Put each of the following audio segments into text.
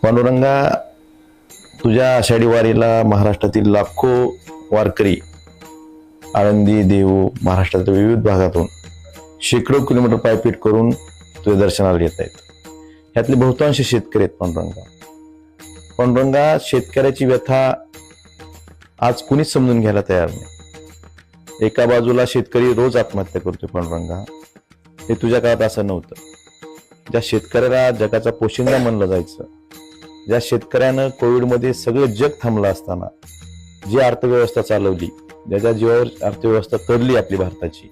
पांडुरंगा, तुझ्या आषाढी वारीला महाराष्ट्रातील लाखो वारकरी आळंदी, देहू, महाराष्ट्रातील विविध भागातून शेकडो किलोमीटर पायपीट करून तुझ्या दर्शनाला येत आहेत. ह्यातले बहुतांश शेतकरी आहेत. पांडुरंगा, शेतकऱ्याची व्यथा आज कुणीच समजून घ्यायला तयार नाही. एका बाजूला शेतकरी रोज आत्महत्या करतोय. पांडुरंगा, हे तुझ्या काळात असं नव्हतं. ज्या शेतकऱ्याला जगाचा पोशिंदा म्हणलं जायचं, ज्या शेतकऱ्यानं कोविडमध्ये सगळं जग थांबलं असताना जी अर्थव्यवस्था चालवली, ज्याच्या जीवावर अर्थव्यवस्था तरली आपली भारताची,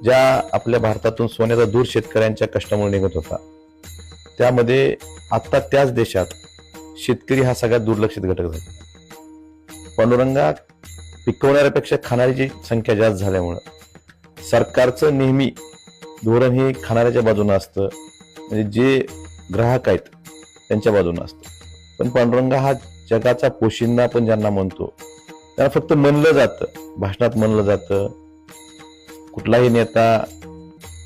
ज्या आपल्या भारतातून सोन्याचा दूर शेतकऱ्यांच्या कष्टामुळे निघत होता, त्यामध्ये आता त्याच देशात शेतकरी हा सगळ्यात दुर्लक्षित घटक झाला. पांडुरंगा, पिकवणाऱ्यापेक्षा खाणाऱ्याची संख्या जास्त झाल्यामुळं सरकारचं नेहमी धोरण हे खाणाऱ्याच्या बाजूने असतं, म्हणजे जे ग्राहक आहेत त्यांच्या बाजूने असतं. पण पांडुरंगा, हा जगाचा पोशिंदा आपण ज्यांना म्हणतो त्यांना फक्त म्हणलं जातं, भाषणात म्हणलं जातं. कुठलाही नेता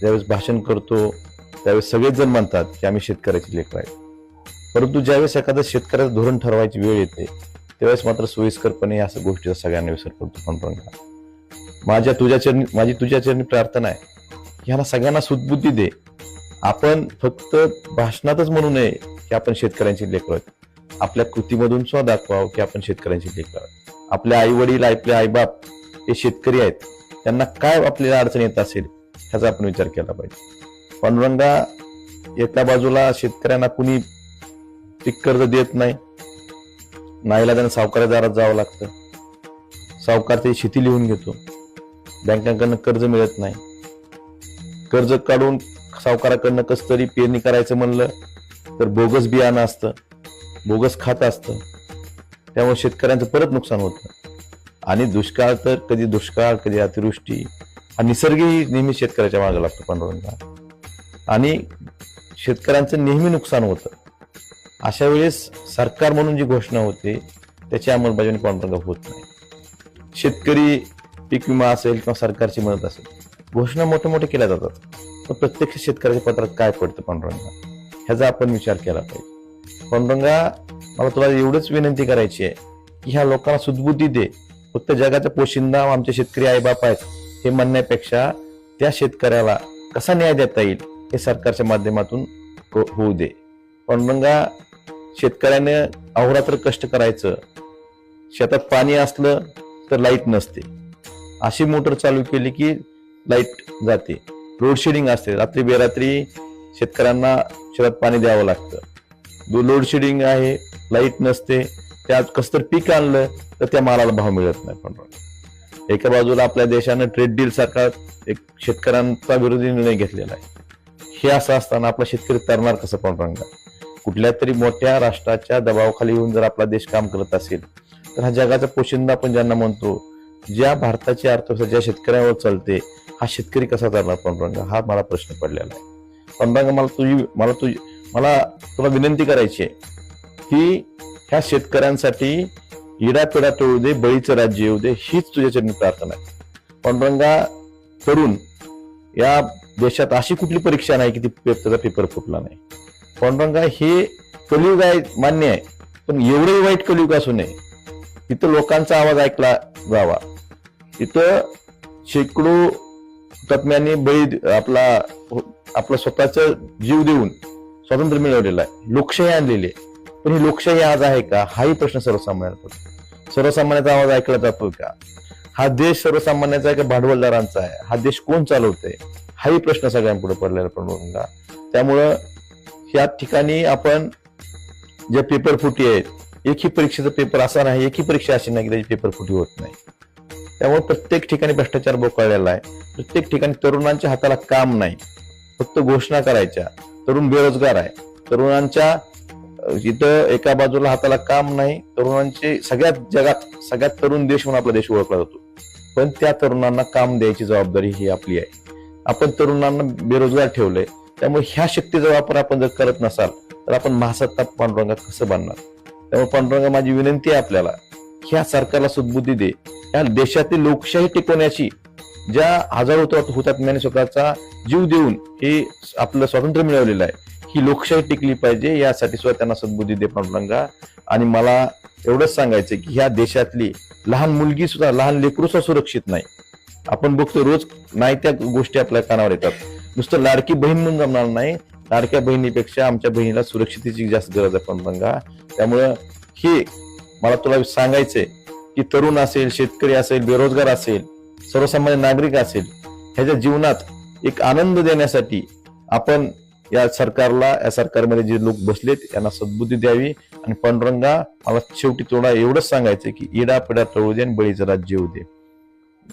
ज्यावेळेस भाषण करतो त्यावेळेस सगळेच जण म्हणतात की आम्ही शेतकऱ्याची लेकरं आहेत. परंतु ज्यावेळेस एखादं शेतकऱ्याचं धोरण ठरवायची वेळ येते त्यावेळेस मात्र सोयीस्करपणे या गोष्टीचा सगळ्यांना विसर पडतो. पांडुरंगा, माझी तुझ्या चरणी प्रार्थना आहे की ह्याला सगळ्यांना सुदबुद्धी दे. आपण फक्त भाषणातच म्हणू नये की आपण शेतकऱ्यांची लेकरं आहेत. आपल्या कृतीमधून सुद्धा दाखवावं की आपण शेतकऱ्यांची लेकरं आहोत. आपले आई वडील, आपले आईबाप हे शेतकरी आहेत, त्यांना काय आपल्याला अडचण येत असेल ह्याचा आपण विचार केला पाहिजे. पांडुरंगा, एका बाजूला शेतकऱ्यांना कुणी पीक कर्ज देत नाही, नाहीला त्यांना सावकाराच्या दारात जावं लागतं. सावकार ते शेती लिहून घेतो, बँकांकडनं कर्ज मिळत नाही. कर्ज काढून सावकाराकडनं कसं तरी पेरणी करायचं म्हणलं तर बोगस बियाणं असतं, बोगस खातं असतं. त्यामुळे शेतकऱ्यांचं परत नुकसान होतं. आणि दुष्काळ तर कधी दुष्काळ, कधी अतिवृष्टी, हा निसर्गही नेहमी शेतकऱ्याच्या मागे लागतो. पांडुरंगा, आणि शेतकऱ्यांचं नेहमी नुकसान होतं. अशा वेळेस सरकार म्हणून जी घोषणा होते त्याची अंमलबजावणी पांडुरंगा होत नाही. शेतकरी पीक विमा असेल किंवा सरकारची मदत असेल, घोषणा मोठे केल्या जातात, पण प्रत्यक्ष शेतकऱ्याच्या पत्रात काय पडतं पांडुरंगा, ह्याचा आपण विचार केला पाहिजे. पांडुरंगा, मला तुला एवढंच विनंती करायची आहे की ह्या लोकांना सुदबुद्धी दे. फक्त जगाचा पोशिंदा आमचे शेतकरी आईबाप आहेत हे म्हणण्यापेक्षा त्या शेतकऱ्याला कसा न्याय देता येईल हे सरकारच्या माध्यमातून होऊ दे. पांडुरंगा, शेतकऱ्याने अहोरात्र कष्ट करायचं, शेतात पाणी असलं तर लाईट नसते, अशी मोटर चालू केली की लाईट जाते. लोड शेडिंग असते, रात्री बेरात्री शेतकऱ्यांना शेतात पाणी द्यावं लागतं. लोड शेडिंग आहे, लाईट नसते, त्यात कसं तर पीक आणलं तर त्या मालाला भाव मिळत नाही. पण एका बाजूला आपल्या देशानं ट्रेड डील सारखा एक शेतकऱ्यांचा विरोधी निर्णय घेतलेला आहे. हे असं असताना आपला शेतकरी तरणार कसं? पांडुरंगा, कुठल्या तरी मोठ्या राष्ट्राच्या दबावाखाली येऊन जर आपला देश काम करत असेल तर हा जगाचा पोशिंदा आपण ज्यांना म्हणतो, ज्या भारताची अर्थव्यवस्था ज्या शेतकऱ्यावर चालते, हा शेतकरी कसा करणार? पांडुरंगा, हा मला प्रश्न पडलेला आहे. पांडुरंगा, मला तुला विनंती करायची आहे की ह्या शेतकऱ्यांसाठी इडापिडा टळू दे, बळीचं राज्य येऊ दे, हीच तुझ्या चरणी प्रार्थना आहे. पांडुरंगा, तरुण, या देशात अशी कुठली परीक्षा नाही की त्याचा पेपर फुटला नाही. पांडुरंगा, हे कलियुग आहे, मान्य आहे, पण एवढंही वाईट कलियुग असू नये. तिथं लोकांचा आवाज ऐकला जावा. तिथं शेकडो हुतात्म्यांनी आपला स्वतःचा जीव देऊन स्वातंत्र्य मिळवलेलं आहे, लोकशाही आणलेली आहे. पण ही लोकशाही आज आहे का? हाही प्रश्न सर्वसामान्यांना पडतो. सर्वसामान्याचा आवाज ऐकला जातोय का? हा देश सर्वसामान्याचा आहे का भांडवलदारांचा आहे? हा देश कोण चालवतंय? हाही प्रश्न सगळ्यांपुढे पडलेला पांडुरंगा. त्यामुळं या ठिकाणी आपण ज्या पेपर फुटी आहेत, एकही परीक्षेचा पेपर असा नाही, एकही परीक्षा अशी नाही की त्याची पेपर फुटी होत नाही. त्यामुळे प्रत्येक ठिकाणी भ्रष्टाचार बोकाळलेला आहे. प्रत्येक ठिकाणी तरुणांच्या हाताला काम नाही, फक्त घोषणा करायच्या. तरुण बेरोजगार आहे. तरुणांच्या इथं एका बाजूला हाताला काम नाही. तरुणांचे सगळ्यात तरुण देश म्हणून आपला देश ओळखला जातो, पण त्या तरुणांना काम द्यायची जबाबदारी ही आपली आहे. आपण तरुणांना बेरोजगार ठेवलंय. त्यामुळे ह्या शक्तीचा वापर आपण जर करत नसाल तर आपण महासत्ता पांडुरंगा कसं बांधणार? त्यामुळे पांडुरंगा, माझी विनंती आहे आपल्याला, ह्या सरकारला सुदबुद्धी दे. या देशातील लोकशाही टिकवण्याची ज्या हजारो हुतात्म्यांनी स्वतःचा जीव देऊन हे आपलं स्वातंत्र्य मिळवलेलं आहे, ही लोकशाही टिकली पाहिजे, यासाठी सुद्धा त्यांना सद्बुद्धी दे पांडुरंगा. आणि मला एवढंच सांगायचं की ह्या देशातली लहान मुलगी सुद्धा, लहान लेकरू सुद्धा सुरक्षित नाही. आपण बघतो रोज नाही त्या गोष्टी आपल्या कानावर येतात. नुसतं लाडकी बहीण म्हणून जमणार नाही, लाडक्या बहिणीपेक्षा आमच्या बहिणीला सुरक्षितेची जास्त गरज आहे पांडुरंगा. त्यामुळं हे मला तुला सांगायचंय की तरुण असेल, शेतकरी असेल, बेरोजगार असेल, सर्वसामान्य नागरिक असेल, ह्याच्या जीवनात एक आनंद देण्यासाठी आपण या सरकारमध्ये जे लोक बसलेत यांना सद्बुद्धी द्यावी. आणि पांडुरंगा मला शेवटी थोडा एवढंच सांगायचं की इडा पिडा टळू दे आणि बळीचं राज्य येऊ दे.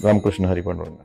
रामकृष्ण हरी पांडुरंगा.